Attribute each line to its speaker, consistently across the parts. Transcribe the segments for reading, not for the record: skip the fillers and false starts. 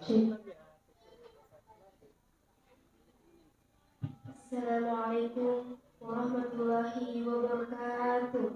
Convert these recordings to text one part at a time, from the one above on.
Speaker 1: Assalamualaikum warahmatullahi wabarakatuh.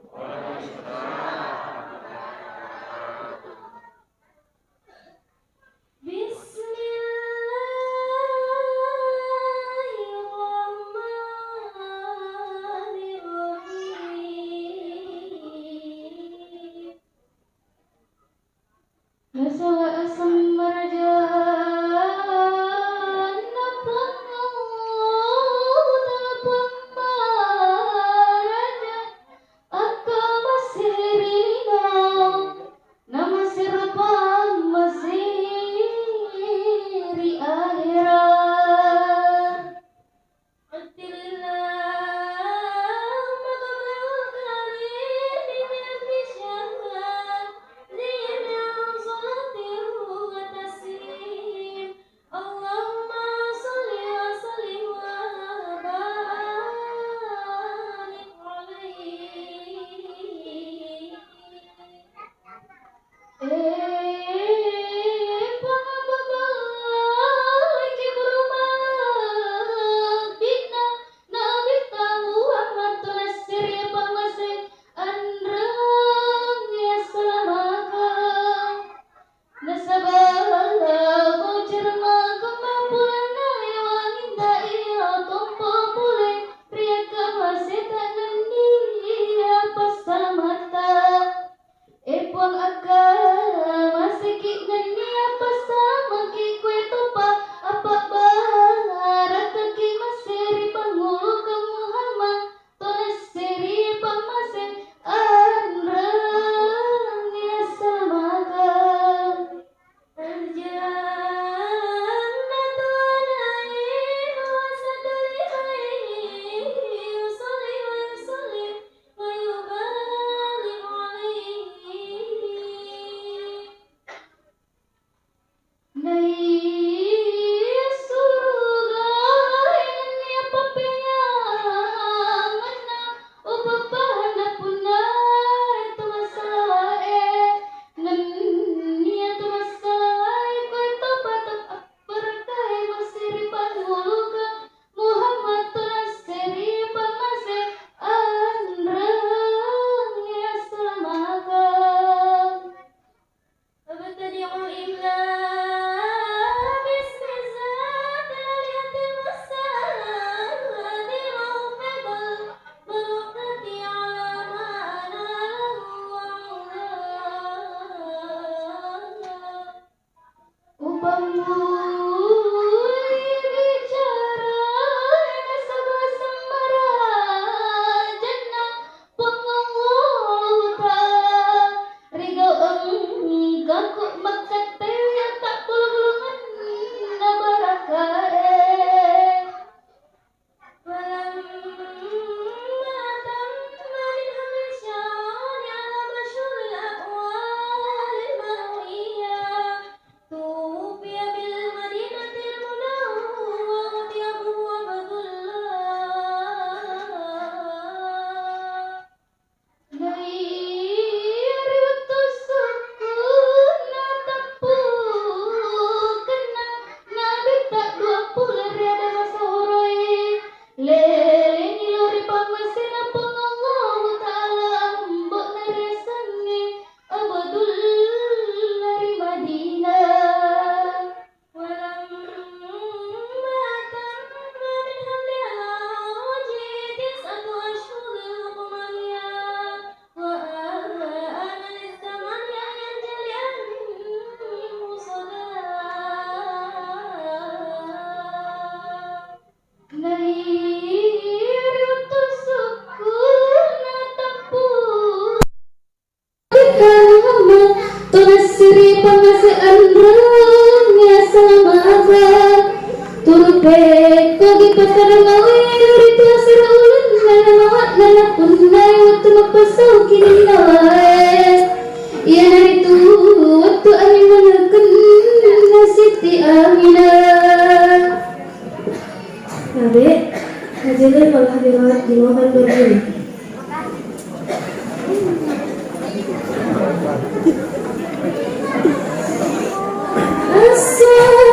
Speaker 2: Siri pengasaan rangnya samasa turbe kogi pasar ngawi itu asir ulun nana mawat nana punai waktu mapasau kini nawae ya dari tu waktu ani menekan nasiti amina nabe hadirin wal hadirat dimohon berdiri. Assalamualaikum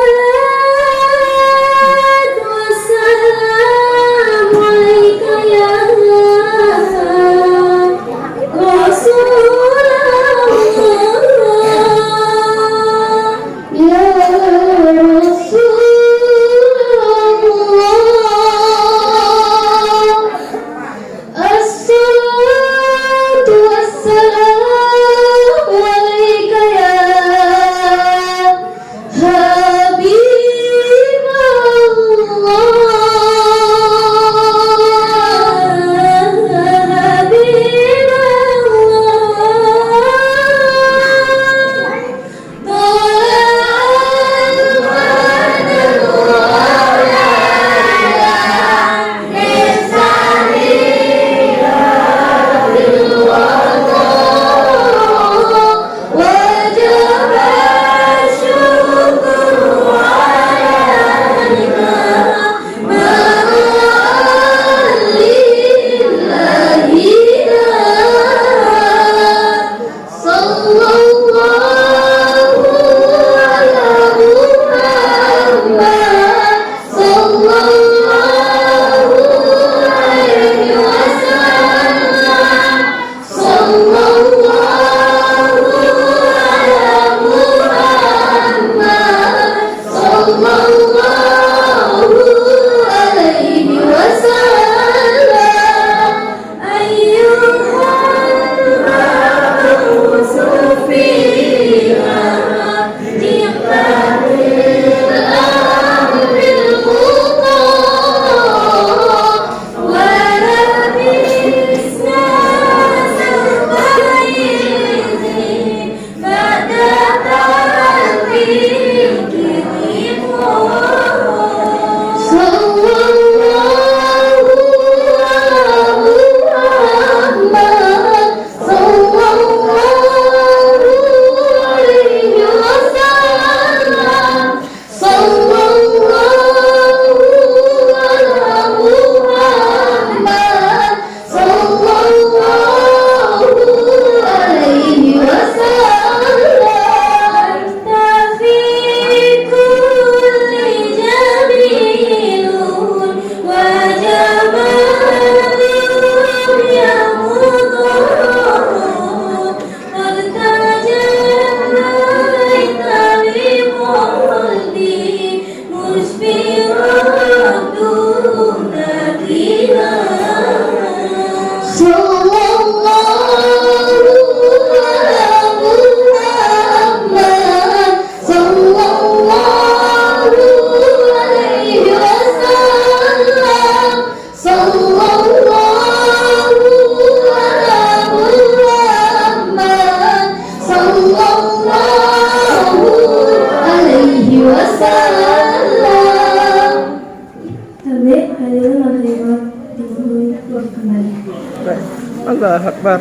Speaker 3: Allah Akbar.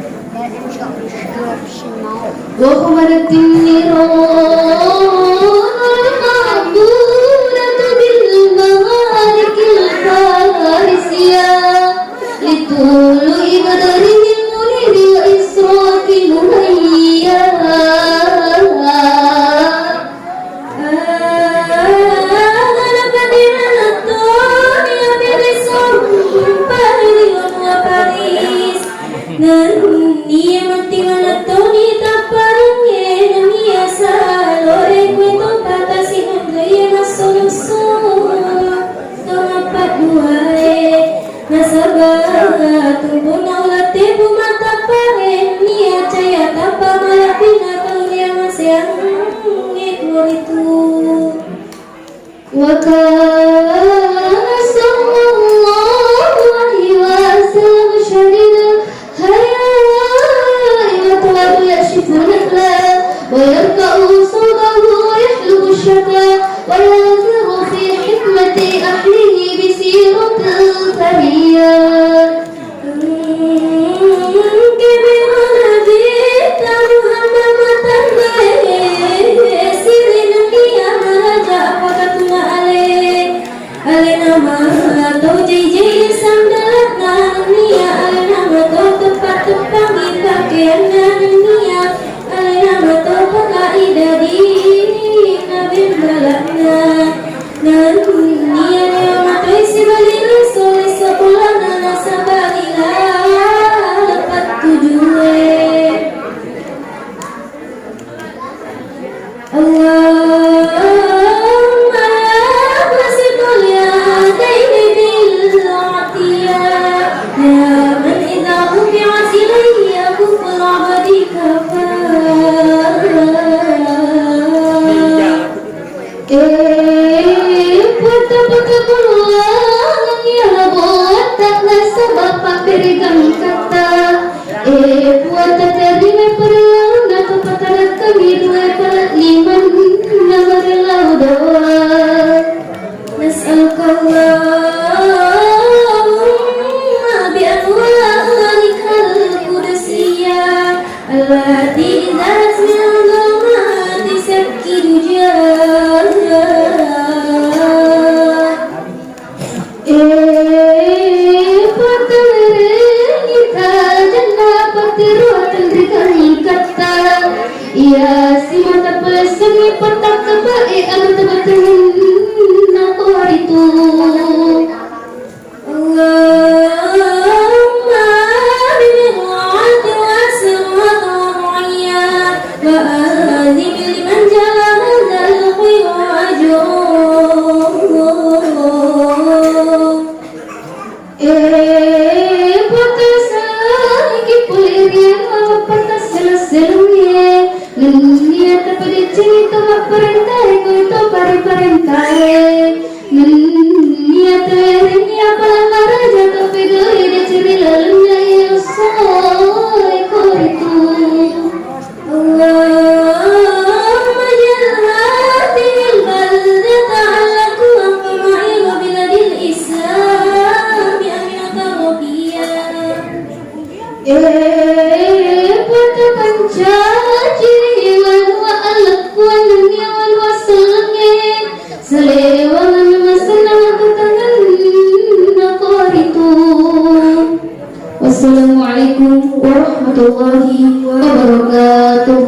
Speaker 2: وخمرت النيران المعبورة بالمغارق الفارسية لطلوع بدره المنير وإسراء المهيا لقد ملت الدنيا برسم باريس وباريس نرني متمنى الدنيا تبارني نمي salore kuito batasi hundaya nasulusu tempat duae nasabah tubuh naulate bumata pare nia caya tapa malapina kaulia masyang itu wa kana sallallahu alaihi wasallam shadida يكشف الأقلام ويرفع صوته ويحلب الشفا وينظر في حكمة أهله بسيرة ثريا كبر نبيت محمد سير نبيا مهجا فقطنا علينا ما توجي جي سندلتنا نيا علينا ما tepat-tepat pakaiannya dunia alina betul kaidah di nabi balakna dan dunia yang matai sebalik soleh sekolah nana sabarila lepat tujuan Allahumma masih mulia daini bil atiyah ya man idha ubi'at ilayya kufur abadika puta-puta keluar ya buat tak nasabah pakirikan kata puata terima perlauna kepada kami dua liman namarlau doa nas'alukallahumma bi'anwa'alikal kudsiyah allati idzat min dhulumati sakkidu ya si mata pelesemi petak kebaik agar tebatkan nakor itu Allahumma bimu'ati wasmat wa mu'ayyad wa azim liman jala hadal khayr wajum patas lagi puliria patas selesai Nania tapade cerita perintah itu pari-perintah Nania terenya palangara jatuh pedoi de cerilalnya yang soy koritu Allahumma jalhati al-baldata alaku angkama'ilu biladil islam aminata robiyah Pada pancaci Selewangan masalah ketangan nakor itu Wassalamualaikum warahmatullahi wabarakatuh